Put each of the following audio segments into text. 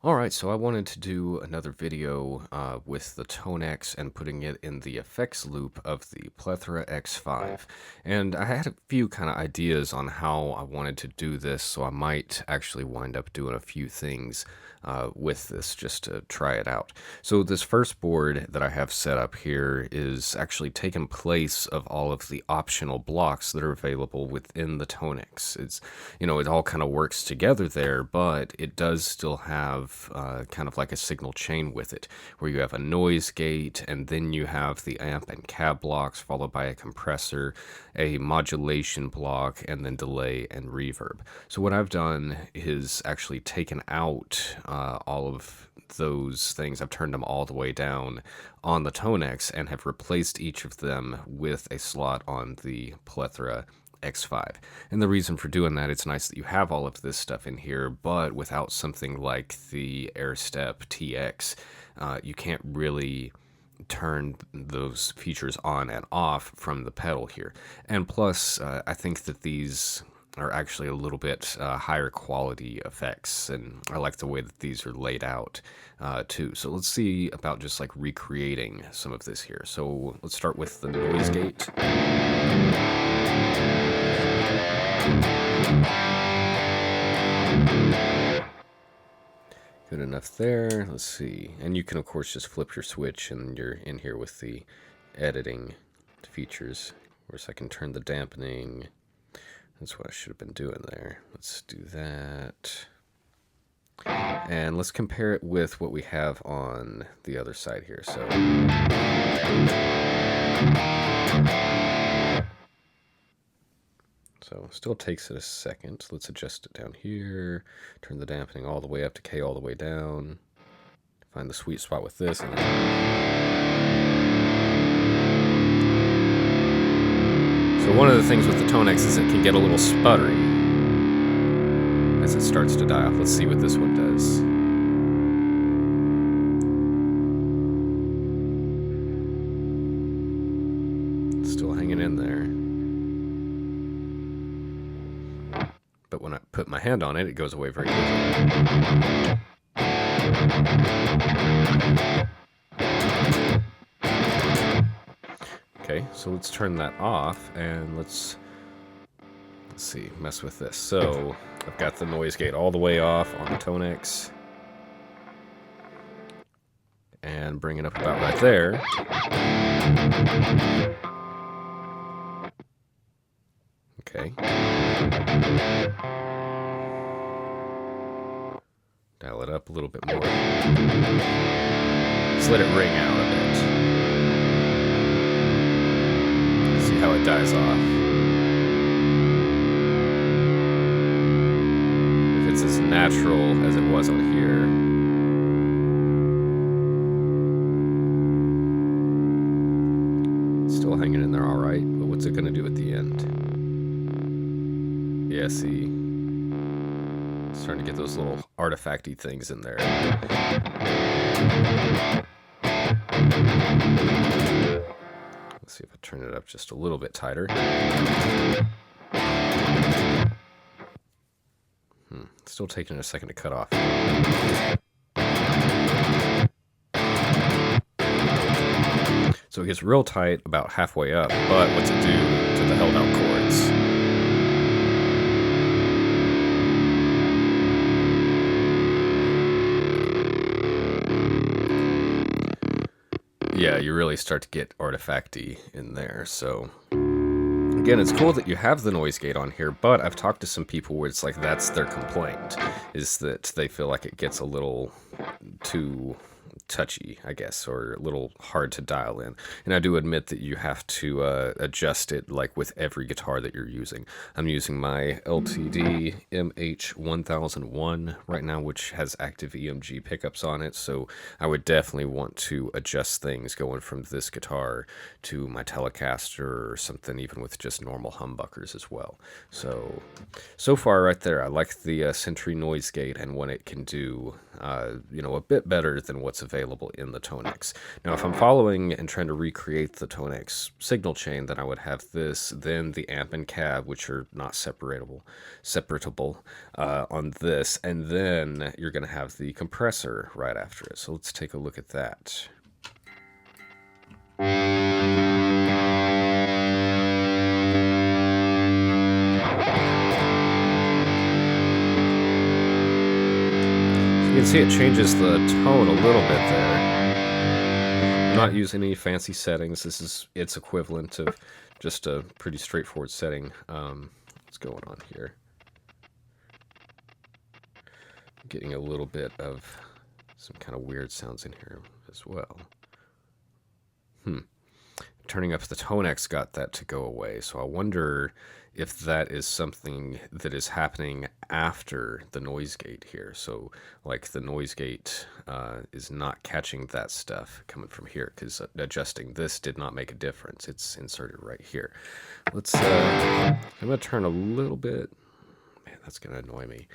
Alright, so I wanted to do another video with the ToneX and putting it in the effects loop of the Plethora X5. And I had a few kind of ideas on how I wanted to do this, so I might actually wind up doing a few things with this just to try it out. So this first board that I have set up here is actually taking place of all of the optional blocks that are available within the ToneX. It's, it all kind of works together there, but it does still have kind of like a signal chain with it, where you have a noise gate, and then you have the amp and cab blocks, followed by a compressor, a modulation block, and then delay and reverb. So what I've done is actually taken out all of those things. I've turned them all the way down on the ToneX and have replaced each of them with a slot on the Plethora X5. And the reason for doing that, it's nice that you have all of this stuff in here, but without something like the AirStep TX, you can't really turn those features on and off from the pedal here. And plus, I think that these are actually a little bit higher quality effects, and I like the way that these are laid out too. So let's see about just like recreating some of this here. So let's start with the noise gate. Good enough there. Let's see. And you can, of course, just flip your switch and you're in here with the editing features. Of course, I can turn the dampening. That's what I should have been doing there. Let's do that. And let's compare it with what we have on the other side here. So still takes it a second. Let's adjust it down here. Turn the dampening all the way up to K all the way down. Find the sweet spot with this. And so one of the things with the ToneX is it can get a little sputtery as it starts to die off. Let's see what this one does. Still hanging in there. But when I put my hand on it, it goes away very quickly. Okay, so let's turn that off, and let's see, mess with this. So I've got the noise gate all the way off on the ToneX, and bring it up about right there. Okay. Dial it up a little bit more. Just let it ring out a bit. See how it dies off. If it's as natural as it was on here. It's still hanging in there all right, but what's it going to do at the end? Yeah, see, it's starting to get those little artifacty things in there. Let's see if I turn it up just a little bit tighter. Still taking a second to cut off. So it gets real tight about halfway up, but what's it do to the held out chords? Yeah, you really start to get artifacty in there. So again, it's cool that you have the noise gate on here, but I've talked to some people where it's like that's their complaint, is that they feel like it gets a little too touchy, I guess, or a little hard to dial in. And I do admit that you have to adjust it like with every guitar that you're using. I'm using my LTD MH1001 right now, which has active EMG pickups on it, so I would definitely want to adjust things going from this guitar to my Telecaster or something, even with just normal humbuckers as well. So far right there, I like the Sentry noise gate and what it can do you know, a bit better than what's available in the ToneX. Now, if I'm following and trying to recreate the ToneX signal chain, then I would have this, then the amp and cab, which are not separatable on this, and then you're going to have the compressor right after it. So let's take a look at that. You can see it changes the tone a little bit there. I'm not using any fancy settings. This is its equivalent of just a pretty straightforward setting. What's going on here? I'm getting a little bit of some kind of weird sounds in here as well. Turning up the ToneX got that to go away, so I wonder if that is something that is happening after the noise gate here. So like the noise gate is not catching that stuff coming from here, because adjusting this did not make a difference. It's inserted right here. Let's I'm gonna turn a little bit. Man, that's gonna annoy me.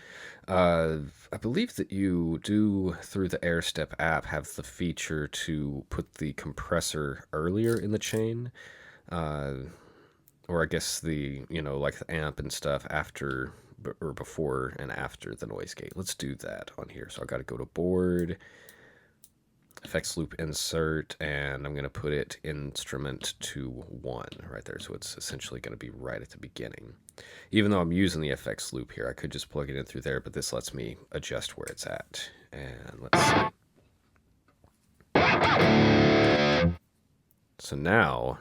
I believe that you do, through the AirStep app, have the feature to put the compressor earlier in the chain, or I guess the, you know, like the amp and stuff after or before and after the noise gate. Let's do that on here. So I got to go to board, effects loop insert, and I'm going to put it instrument to 1 right there. So it's essentially going to be right at the beginning. Even though I'm using the effects loop here, I could just plug it in through there, but this lets me adjust where it's at. And let's see. So now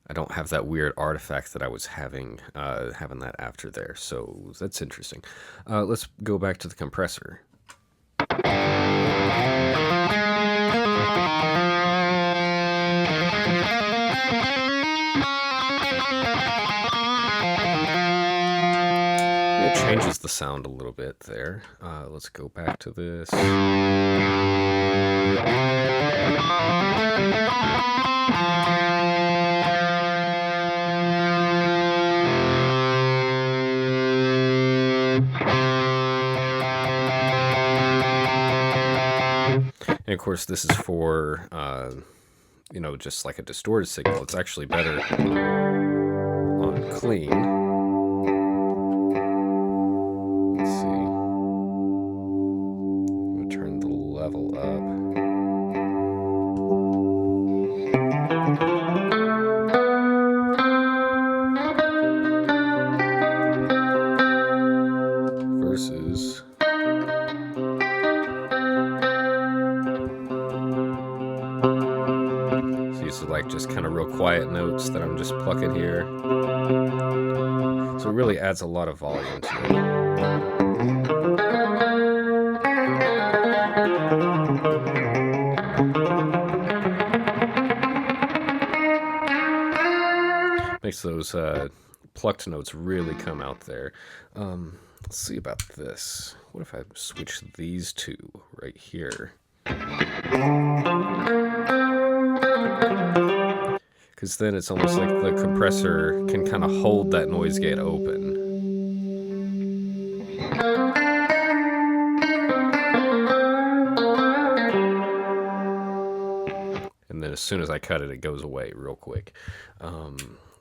I don't have that weird artifact that I was having that after there. So that's interesting. Let's go back to the compressor. It changes the sound a little bit there. Let's go back to this. And of course, this is for, you know, just like a distorted signal. It's actually better on clean. Let's see. I'm going to turn the level up. Versus... These are like just kind of real quiet notes that I'm just plucking here. So it really adds a lot of volume to it. Makes those plucked notes really come out there. Let's see about this. What if I switch these two right here? Because then it's almost like the compressor can kind of hold that noise gate open. And then as soon as I cut it, it goes away real quick.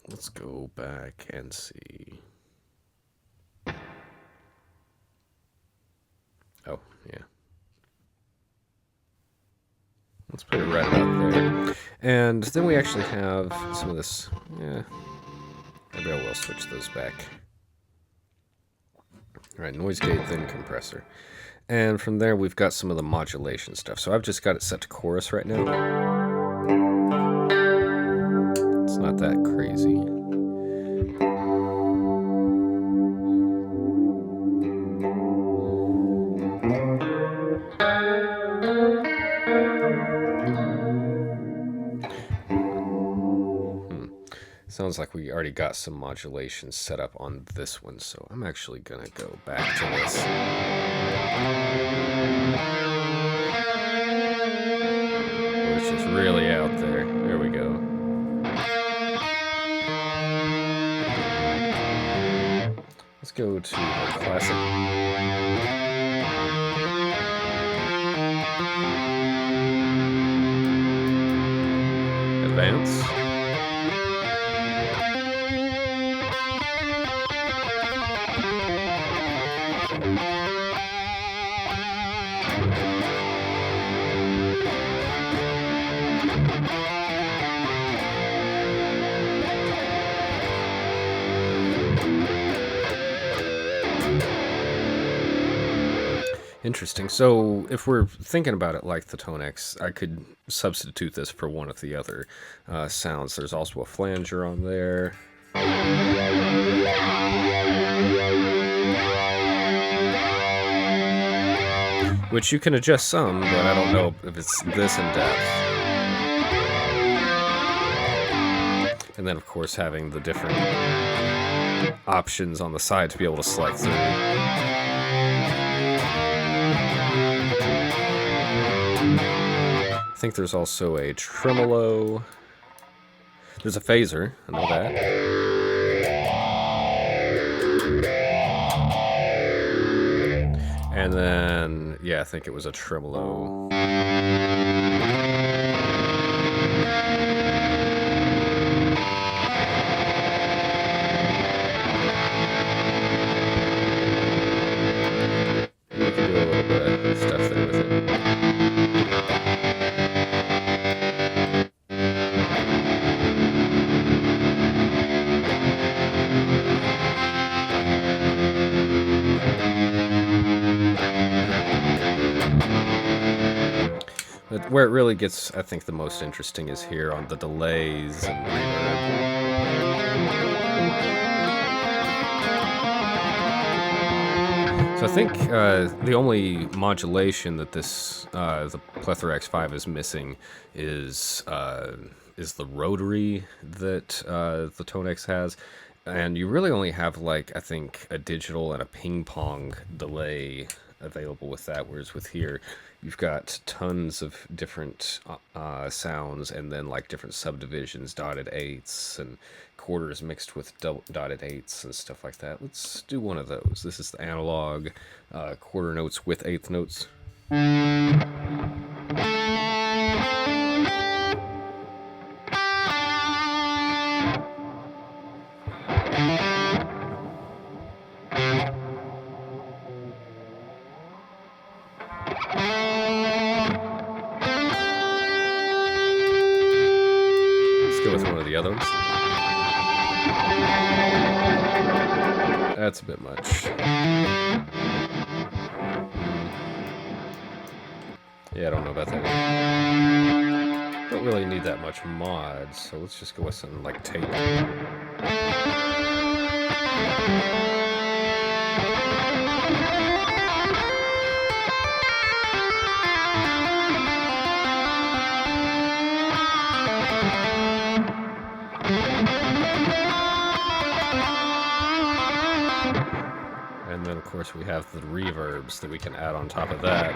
Let's go back and see. Oh, yeah. Let's put it right about there. And then we actually have some of this. Yeah, maybe I will switch those back. All right, noise gate, then compressor. And from there, we've got some of the modulation stuff. So I've just got it set to chorus right now. It's not that crazy. Sounds like we already got some modulation set up on this one, so I'm actually gonna go back to this. Which is really out there. There we go. Let's go to the classic. Advance. Interesting. So if we're thinking about it like the ToneX, I could substitute this for one of the other sounds. There's also a flanger on there. Which you can adjust some, but I don't know if it's this in depth. And then, of course, having the different options on the side to be able to select through. I think there's also a tremolo. There's a phaser, I know that. And then, yeah, I think it was a tremolo. You can do a little bit of stuff there with it. But where it really gets, I think, the most interesting is here on the delays and reverb. So I think the only modulation that this the Plethora X5 is missing is the rotary that the ToneX has. And you really only have, like, I think, a digital and a ping pong delay available with that, whereas with here you've got tons of different sounds, and then like different subdivisions, dotted eighths and quarters mixed with dotted eighths and stuff like that. Let's do one of those. This is the analog quarter notes with eighth notes. With one of the other ones. That's a bit much. Yeah, I don't know about that. Don't really need that much mod, so let's just go with something like tape. And then, of course, we have the reverbs that we can add on top of that.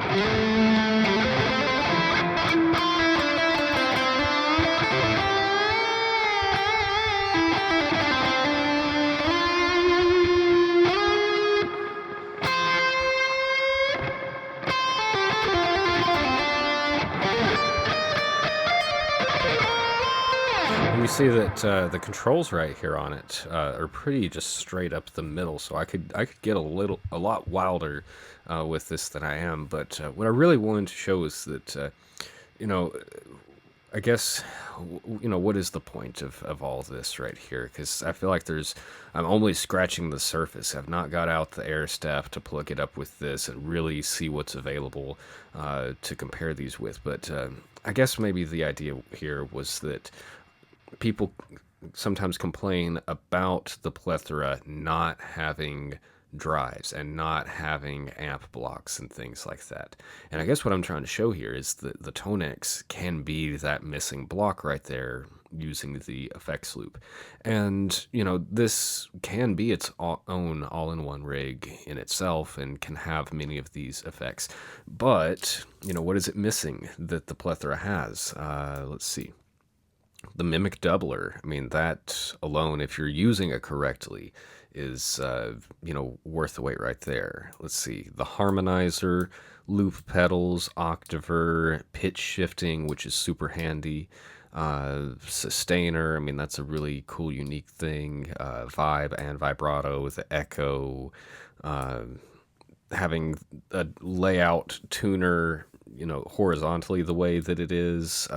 And you see that the controls right here on it are pretty just straight up the middle, so I could get a lot wilder with this than I am. But what I really wanted to show is that you know, I guess, what is the point of all this right here? Because I feel like I'm only scratching the surface. I've not got out the air step to plug it up with this and really see what's available to compare these with. But I guess maybe the idea here was that people sometimes complain about the Plethora not having drives and not having amp blocks and things like that. And I guess what I'm trying to show here is that the ToneX can be that missing block right there using the effects loop. And, this can be its own all-in-one rig in itself and can have many of these effects. But, what is it missing that the Plethora has? Let's see. The mimic doubler, I mean, that alone, if you're using it correctly, is, worth the wait right there. Let's see. The harmonizer, loop pedals, octaver, pitch shifting, which is super handy. Sustainer, I mean, that's a really cool, unique thing. Vibe and vibrato, the echo, uh, having a layout tuner, horizontally the way that it is.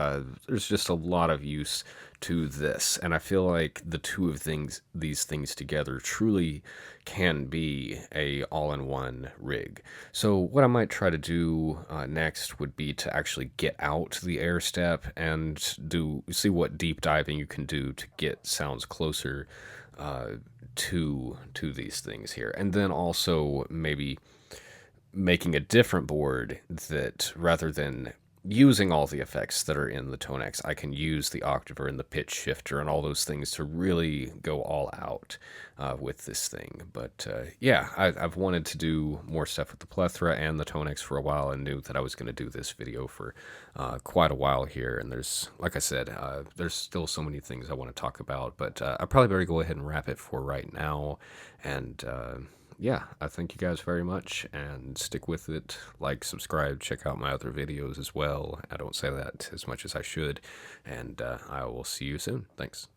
There's just a lot of use to this, and I feel like the two of these things together truly can be a all-in-one rig. So what I might try to do next would be to actually get out the air step and see what deep diving you can do to get sounds closer to these things here, and then also maybe making a different board that, rather than using all the effects that are in the ToneX, I can use the octaver and the pitch shifter and all those things to really go all out with this thing. But yeah, I've wanted to do more stuff with the Plethora and the ToneX for a while, and knew that I was going to do this video for quite a while here. And there's, like I said, there's still so many things I want to talk about, but I probably better go ahead and wrap it for right now. And yeah, I thank you guys very much, and stick with it. Like, subscribe, check out my other videos as well. I don't say that as much as I should, and I will see you soon. Thanks.